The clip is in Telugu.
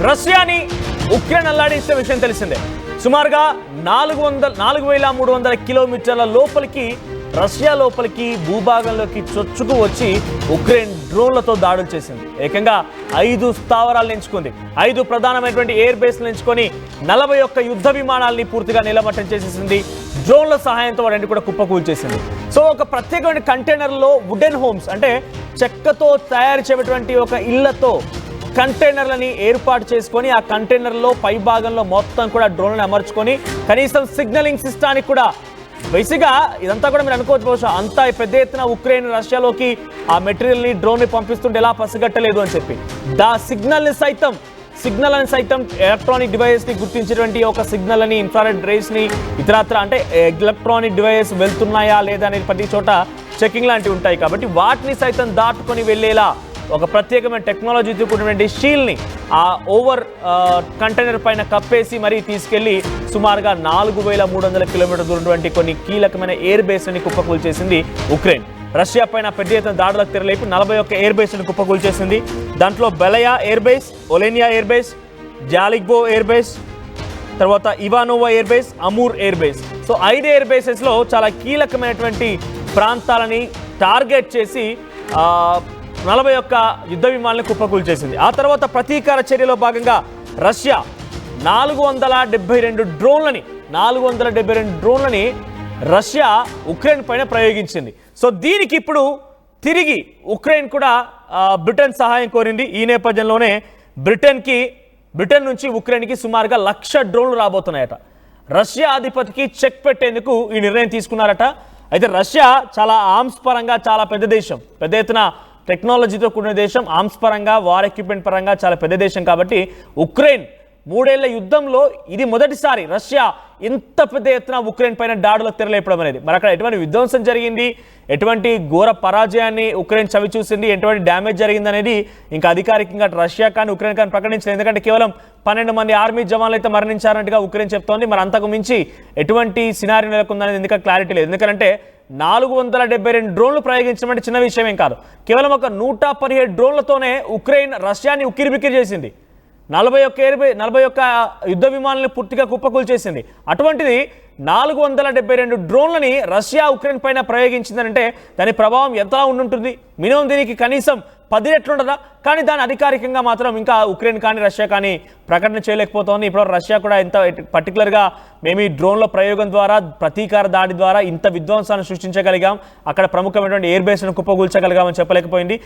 రష్యాని ఉక్రెయిన్ అల్లాడించిన విషయం తెలిసిందే. సుమారుగా 4,300 కిలోమీటర్ల లోపలికి రష్యా లోపలికి భూభాగంలోకి చొచ్చుకు వచ్చి ఉక్రెయిన్ డ్రోన్లతో దాడులు చేసింది. ఏకంగా 5 స్థావరాలను ఎంచుకుంది. 5 ప్రధానమైనటువంటి ఎయిర్ బేస్లు ఎంచుకొని 41 యుద్ధ విమానాలని పూర్తిగా నిలమట్టం చేసేసింది. డ్రోన్ల సహాయంతో వాటిని కూడా కుప్పకూల్చేసింది. సో ఒక ప్రత్యేకమైన కంటైనర్లో వుడెన్ హోమ్స్ అంటే చెక్కతో తయారు చేయటువంటి ఒక ఇళ్లతో కంటైనర్లని ఏర్పాటు చేసుకొని ఆ కంటైనర్లో పై భాగంలో మొత్తం కూడా డ్రోన్లను అమర్చుకొని కనీసం సిగ్నలింగ్ సిస్టానికి కూడా బేసిక్గా ఇదంతా కూడా మీరు అనుకోవచ్చు అంతా పెద్ద ఎత్తున ఉక్రెయిన్ రష్యాలోకి ఆ మెటీరియల్ని డ్రోన్ని పంపిస్తుంటే ఎలా పసిగట్టలేదు అని చెప్పి సిగ్నల్ అని సైతం ఎలక్ట్రానిక్ డివైస్ని గుర్తించేటువంటి ఒక సిగ్నల్ అని ఇన్ఫ్రారెడ్ రేస్ని ఇతరత్ర అంటే ఎలక్ట్రానిక్ డివైస్ వెళ్తున్నాయా లేదా అనేది ప్రతి చోట చెకింగ్ లాంటివి ఉంటాయి. కాబట్టి వాటిని సైతం దాటుకొని వెళ్ళేలా ఒక ప్రత్యేకమైన టెక్నాలజీతో కూడినటువంటి షీల్డ్ని ఆ ఓవర్ కంటైనర్ పైన కప్పేసి మరీ తీసుకెళ్లి సుమారుగా 4,300 కిలోమీటర్ల దూరం కొన్ని కీలకమైన ఎయిర్ బేస్ని కుప్పకూల్చేసింది ఉక్రెయిన్. రష్యా పైన పెద్ద ఎత్తున దాడులకు తెరలేపి 41 ఎయిర్ బేస్ని కుప్పకూల్చేసింది. దాంట్లో Belaya air base, Olenya air base, జాలిగ్బో ఎయిర్ బేస్, తర్వాత Ivanovo air base, Amur air base. So 5 air బేసెస్లో చాలా కీలకమైనటువంటి ప్రాంతాలని టార్గెట్ చేసి 41 యుద్ధ విమానాలను కుప్పకూల్చేసింది. ఆ తర్వాత ప్రతీకార చర్యలో భాగంగా రష్యా 472 డ్రోన్లని రష్యా ఉక్రెయిన్ పైన ప్రయోగించింది. సో దీనికి ఇప్పుడు తిరిగి ఉక్రెయిన్ కూడా బ్రిటన్ సహాయం కోరింది. ఈ నేపథ్యంలోనే బ్రిటన్ నుంచి ఉక్రెయిన్కి సుమారుగా 1,00,000 డ్రోన్లు రాబోతున్నాయట. రష్యా అధిపతికి చెక్ పెట్టేందుకు ఈ నిర్ణయం తీసుకున్నారట. అయితే రష్యా చాలా ఆర్మ్స్ పరంగా చాలా పెద్ద దేశం, పెద్ద ఎత్తున టెక్నాలజీతో కూడిన దేశం, ఆర్మ్స్ పరంగా వార్ ఎక్విప్మెంట్ పరంగా చాలా పెద్ద దేశం. కాబట్టి ఉక్రెయిన్ 3 ఏళ్ల యుద్ధంలో ఇది మొదటిసారి రష్యా ఇంత పెద్ద ఎత్తున ఉక్రెయిన్ పైన దాడులకు తెరలేపడం అనేది. మరి అక్కడ ఎటువంటి విధ్వంసం జరిగింది, ఎటువంటి ఘోర పరాజయాన్ని ఉక్రెయిన్ చవి చూసింది, ఎటువంటి డ్యామేజ్ జరిగింది అనేది ఇంకా అధికారికంగా రష్యా కానీ ఉక్రెయిన్ కానీ ప్రకటించలేదు. ఎందుకంటే కేవలం 12 మంది ఆర్మీ జవాన్లు అయితే మరణించారన్నట్టుగా ఉక్రెయిన్ చెప్తోంది. మరి అంతకు మించి ఎటువంటి సినారీ నెలకొందనేది ఎందుకంటే క్లారిటీ లేదు. ఎందుకంటే 472 డ్రోన్లు ప్రయోగించడం అంటే చిన్న విషయం ఏం కాదు. కేవలం ఒక 117 డ్రోన్లతోనే ఉక్రెయిన్ రష్యాని ఉక్కిరిబిక్కిరి చేసింది. 41 యుద్ధ విమానాలను పూర్తిగా కుప్పకూల్చేసింది. అటువంటిది 472 డ్రోన్లని రష్యా ఉక్రెయిన్ పైన ప్రయోగించిందంటే దాని ప్రభావం ఎంత ఉండుంటుంది? మినిమం దీనికి కనీసం 10 రెట్లు ఉండదా? కానీ దాని అధికారికంగా మాత్రం ఇంకా ఉక్రెయిన్ కానీ రష్యా కానీ ప్రకటన చేయలేకపోతోంది. ఇప్పుడు రష్యా కూడా ఎంత పర్టికులర్గా మేము ఈ డ్రోన్ల ప్రయోగం ద్వారా ప్రతీకార దాడి ద్వారా ఇంత విధ్వంసాన్ని సృష్టించగలిగాం, అక్కడ ప్రముఖమైనటువంటి ఎయిర్ బేస్ను కుప్పగూల్చగలిగామని చెప్పలేకపోయింది.